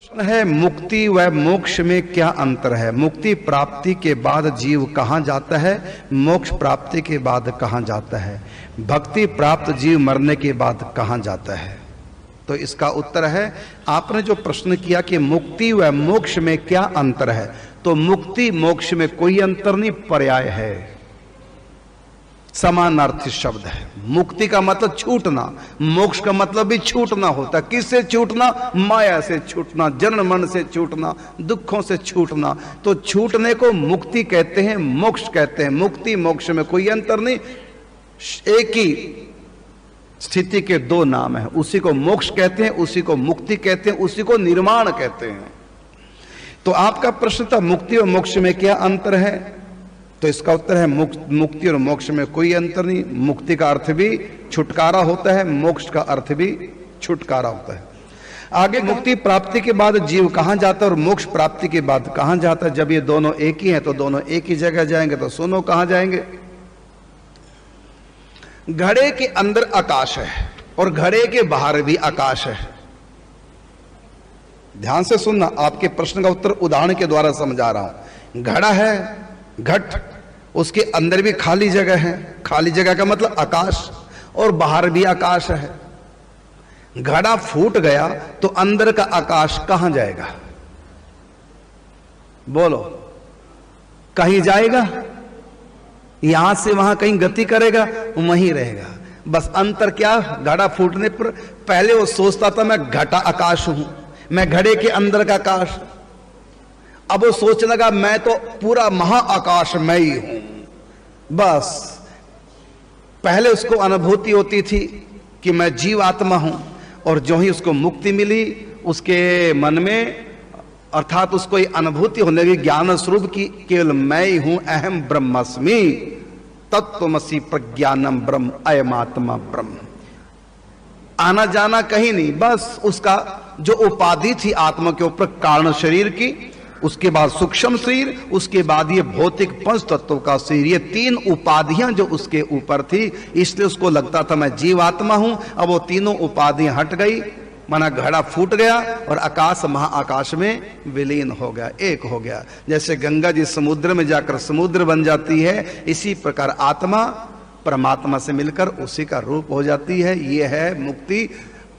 प्रश्न है, मुक्ति व मोक्ष में क्या अंतर है? मुक्ति प्राप्ति के बाद जीव कहाँ जाता है, मोक्ष प्राप्ति के बाद कहाँ जाता है, भक्ति प्राप्त जीव मरने के बाद कहाँ जाता है? तो इसका उत्तर है, आपने जो प्रश्न किया कि मुक्ति व मोक्ष में क्या अंतर है, तो मुक्ति मोक्ष में कोई अंतर नहीं, पर्याय है, समानार्थी शब्द है। मुक्ति का मतलब छूटना, मोक्ष का मतलब भी छूटना होता है। किससे छूटना? माया से छूटना, जन्म मरण से छूटना, दुखों से छूटना। तो छूटने को मुक्ति कहते हैं, मोक्ष कहते हैं। मुक्ति मोक्ष में कोई अंतर नहीं, एक ही स्थिति के दो नाम है। उसी को मोक्ष कहते हैं, उसी को मुक्ति कहते हैं, उसी को निर्माण कहते हैं। तो आपका प्रश्न था मुक्ति और मोक्ष में क्या अंतर है, तो इसका उत्तर है मुक्ति और मोक्ष में कोई अंतर नहीं। मुक्ति का अर्थ भी छुटकारा होता है, मोक्ष का अर्थ भी छुटकारा होता है। आगे मुक्ति प्राप्ति के बाद जीव कहां जाता है और मोक्ष प्राप्ति के बाद कहां जाता है? जब ये दोनों एक ही हैं तो दोनों एक ही जगह जाएंगे, तो सुनो कहां जाएंगे। घड़े के अंदर आकाश है और घड़े के बाहर भी आकाश है। ध्यान से सुनना, आपके प्रश्न का उत्तर उदाहरण के द्वारा समझा रहा हूं। घड़ा है, घट, उसके अंदर भी खाली जगह है, खाली जगह का मतलब आकाश, और बाहर भी आकाश है। घड़ा फूट गया तो अंदर का आकाश कहां जाएगा? बोलो, कहीं जाएगा? यहां से वहां कहीं गति करेगा? वहीं रहेगा। बस अंतर क्या? घड़ा फूटने पर पहले वो सोचता था मैं घटा आकाश हूं, मैं घड़े के अंदर का आकाश। अब वो सोचने लगा मैं तो पूरा महाआकाश मैं ही हूं। बस पहले उसको अनुभूति होती थी कि मैं जीव आत्मा हूं, और जो ही उसको मुक्ति मिली उसके मन में, अर्थात उसको ये अनुभूति होने लगी ज्ञान स्वरूप की केवल मैं ही हूं, अहम ब्रह्मस्मि तत्त्वमसि प्रज्ञानम ब्रह्म, अयमात्मा ब्रह्म। आना जाना कहीं नहीं, बस उसका जो उपाधि थी आत्मा के ऊपर कारण शरीर की, उसके बाद सूक्ष्म शरीर, उसके बाद ये भौतिक पंच तत्वों का शरीर, ये तीन उपाधियां जो उसके ऊपर थी, इसलिए उसको लगता था मैं जीवात्मा हूं। अब वो तीनों उपाधियां हट गई, माना घड़ा फूट गया और आकाश महाआकाश में विलीन हो गया, एक हो गया। जैसे गंगा जी समुद्र में जाकर समुद्र बन जाती है, इसी प्रकार आत्मा परमात्मा से मिलकर उसी का रूप हो जाती है। ये है मुक्ति।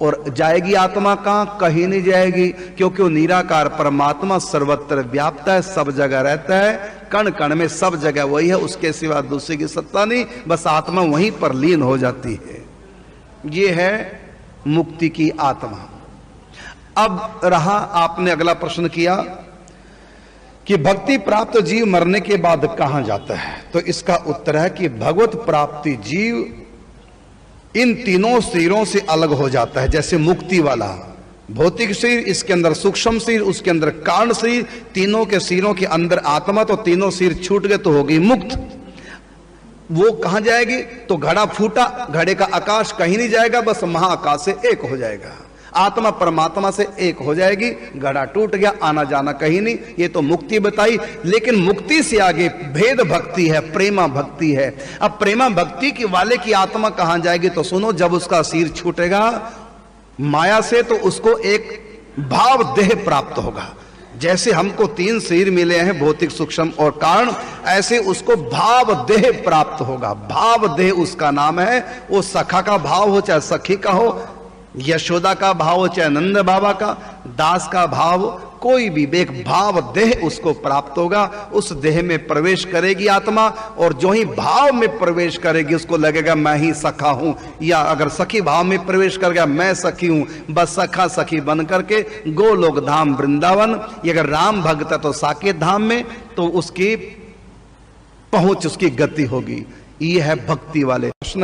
और जाएगी आत्मा कहां? कहीं नहीं जाएगी, क्योंकि वो निराकार परमात्मा सर्वत्र व्याप्त है, सब जगह रहता है, कण कण में सब जगह वही है, उसके सिवा दूसरे की सत्ता नहीं। बस आत्मा वहीं पर लीन हो जाती है। ये है मुक्ति की आत्मा। अब रहा, आपने अगला प्रश्न किया कि भक्ति प्राप्त जीव मरने के बाद कहां जाता है, तो इसका उत्तर है कि भगवत प्राप्ति जीव इन तीनों शरीरों से अलग हो जाता है। जैसे मुक्ति वाला भौतिक शरीर, इसके अंदर सूक्ष्म शरीर, उसके अंदर कारण शरीर, तीनों के शरीरों के अंदर आत्मा, तो तीनों शरीर छूट गए तो हो गई मुक्त। वो कहां जाएगी? तो घड़ा फूटा, घड़े का आकाश कहीं नहीं जाएगा, बस महाआकाश से एक हो जाएगा। आत्मा परमात्मा से एक हो जाएगी, घड़ा टूट गया, आना जाना कहीं नहीं। ये तो मुक्ति बताई, लेकिन मुक्ति से आगे भेद भक्ति है, प्रेमा भक्ति है। अब प्रेमा भक्ति की वाले की आत्मा कहां जाएगी? तो सुनो, जब उसका सिर छूटेगा माया से, तो उसको एक भाव देह प्राप्त होगा। जैसे हमको तीन शरीर मिले हैं, भौतिक सूक्ष्म और कारण, ऐसे उसको भाव देह प्राप्त होगा। भाव देह उसका नाम है। वो सखा का भाव हो चाहे सखी का हो, यशोदा का भाव हो चाहे नंद बाबा का, दास का भाव, कोई भी एक भाव देह उसको प्राप्त होगा। उस देह में प्रवेश करेगी आत्मा, और जो ही भाव में प्रवेश करेगी उसको लगेगा मैं ही सखा हूं, या अगर सखी भाव में प्रवेश कर गया मैं सखी हूं। बस सखा सखी बन करके गोलोक धाम वृंदावन, ये अगर राम भक्त है तो साकेत धाम में, तो उसकी पहुंच, उसकी गति होगी। ये है भक्ति वाले प्रश्न।